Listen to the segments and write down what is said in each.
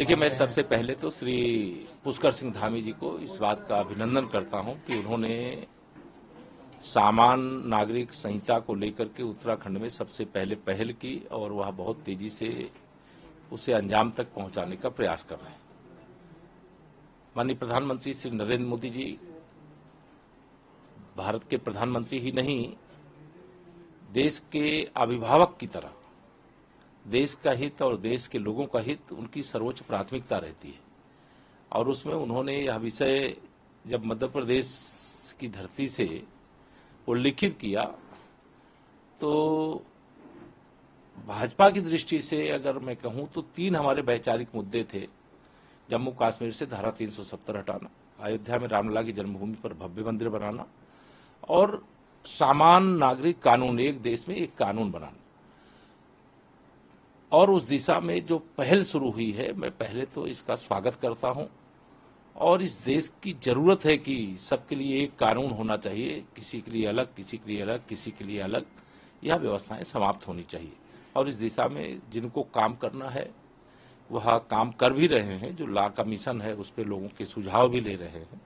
देखिए, मैं सबसे पहले तो श्री पुष्कर सिंह धामी जी को इस बात का अभिनंदन करता हूं कि उन्होंने सामान्य नागरिक संहिता को लेकर के उत्तराखंड में सबसे पहले पहल की और वह बहुत तेजी से उसे अंजाम तक पहुंचाने का प्रयास कर रहे हैं। माननीय प्रधानमंत्री श्री नरेंद्र मोदी जी भारत के प्रधानमंत्री ही नहीं, देश के अभिभावक की तरह देश का हित और देश के लोगों का हित उनकी सर्वोच्च प्राथमिकता रहती है। और उसमें उन्होंने यह विषय जब मध्य प्रदेश की धरती से उल्लिखित किया तो भाजपा की दृष्टि से अगर मैं कहूं तो 3 हमारे वैचारिक मुद्दे थे। जम्मू कश्मीर से धारा 370 हटाना, अयोध्या में रामलला की जन्मभूमि पर भव्य मंदिर बनाना और सामान्य नागरिक कानून, एक देश में एक कानून बनाना। और उस दिशा में जो पहल शुरू हुई है, मैं पहले तो इसका स्वागत करता हूं। और इस देश की जरूरत है कि सबके लिए एक कानून होना चाहिए, किसी के लिए अलग, किसी के लिए अलग, किसी के लिए अलग। यह व्यवस्थाएं समाप्त होनी चाहिए और इस दिशा में जिनको काम करना है वह काम कर भी रहे हैं। जो लॉ का मिशन है उस पर लोगों के सुझाव भी ले रहे हैं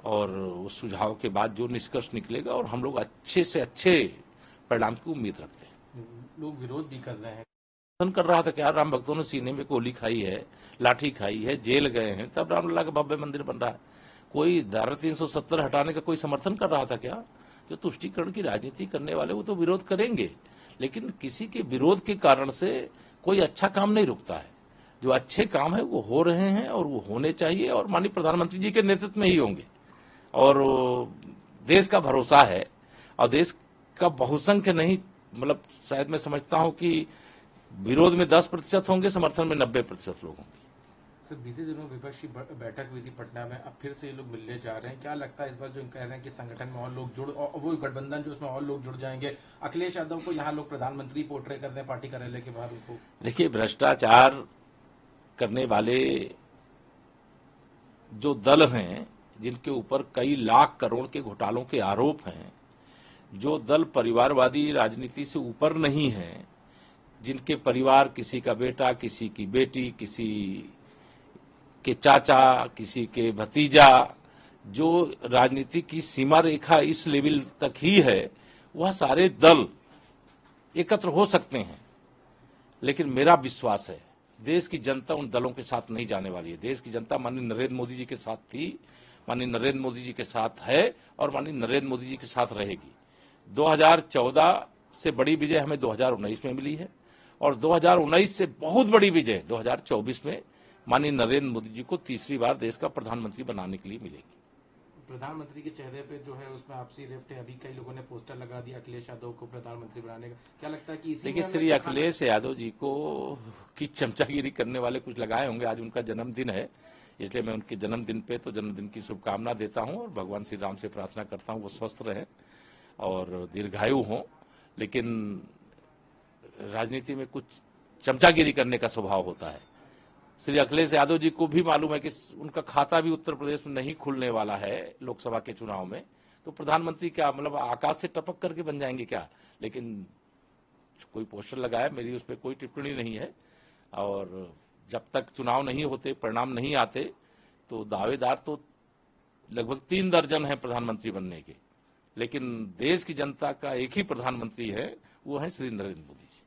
और उस सुझाव के बाद जो निष्कर्ष निकलेगा और हम लोग अच्छे से अच्छे परिणाम की उम्मीद रखते हैं। लोग विरोध भी कर रहे हैं। कर रहा था क्या राम भक्तों ने सीने में गोली खाई है, लाठी खाई है, जेल गए हैं, तब रामलला का भव्य मंदिर बन रहा है। कोई धारा 370 हटाने का कोई समर्थन कर रहा था क्या? जो तुष्टीकरण की राजनीति करने वाले वो तो विरोध करेंगे, लेकिन किसी के विरोध के कारण से कोई अच्छा काम नहीं रुकता है। जो अच्छे काम है वो हो रहे हैं और वो होने चाहिए और माननीय प्रधानमंत्री जी के नेतृत्व में ही होंगे। और देश का भरोसा है और देश का बहुसंख्य नहीं, मतलब शायद मैं समझता हूं कि विरोध में 10% होंगे, समर्थन में 90% लोग होंगे। सर, बीते दिनों विपक्षी बैठक हुई थी पटना में, अब फिर से ये लोग मिलने जा रहे हैं। क्या लगता है इस बार जो कह रहे हैं कि संगठन में और लोग जुड़, और वो गठबंधन जो उसमें और लोग जुड़ जाएंगे, अखिलेश यादव को यहाँ लोग प्रधानमंत्री पोर्ट्रे करते हैं पार्टी कार्यालय के बाहर उनको? देखिए, भ्रष्टाचार करने वाले जो दल हैं, जिनके ऊपर कई लाख करोड़ के घोटालों के आरोप हैं, जो दल परिवारवादी राजनीति से ऊपर नहीं है, जिनके परिवार किसी का बेटा, किसी की बेटी, किसी के चाचा, किसी के भतीजा, जो राजनीति की सीमा रेखा इस लेवल तक ही है, वह सारे दल एकत्र हो सकते हैं। लेकिन मेरा विश्वास है देश की जनता उन दलों के साथ नहीं जाने वाली है। देश की जनता माननीय नरेंद्र मोदी जी के साथ थी, माननीय नरेंद्र मोदी जी के साथ है और माननीय नरेंद्र मोदी जी के साथ रहेगी। 2014 से बड़ी विजय हमें 2019 में मिली है और 2019 से बहुत बड़ी विजय 2024 में माननीय नरेंद्र मोदी जी को तीसरी बार देश का प्रधानमंत्री बनाने के लिए मिलेगी। प्रधानमंत्री के चेहरे पे जो है उसमें आपसी रिफ्ट है। अभी कई लोगों ने पोस्टर लगा दिया अखिलेश यादव को प्रधानमंत्री बनाने का। क्या लगता है कि इसी देखिए, श्री अखिलेश यादव जी को की चमचागिरी करने वाले कुछ लगाए होंगे। आज उनका जन्मदिन है, इसलिए मैं उनके जन्मदिन पे तो जन्मदिन की शुभकामना देता हूं और भगवान श्री राम से प्रार्थना करता हूं वो स्वस्थ रहें और दीर्घायु हों। लेकिन राजनीति में कुछ चमचागिरी करने का स्वभाव होता है। श्री अखिलेश यादव जी को भी मालूम है कि उनका खाता भी उत्तर प्रदेश में नहीं खुलने वाला है लोकसभा के चुनाव में, तो प्रधानमंत्री क्या मतलब आकाश से टपक करके बन जाएंगे क्या? लेकिन कोई पोस्टर लगाया, मेरी उस पर कोई टिप्पणी नहीं है। और जब तक चुनाव नहीं होते, परिणाम नहीं आते, तो दावेदार तो लगभग 3 दर्जन है प्रधानमंत्री बनने के, लेकिन देश की जनता का एक ही प्रधानमंत्री है, वो है श्री नरेंद्र मोदी जी।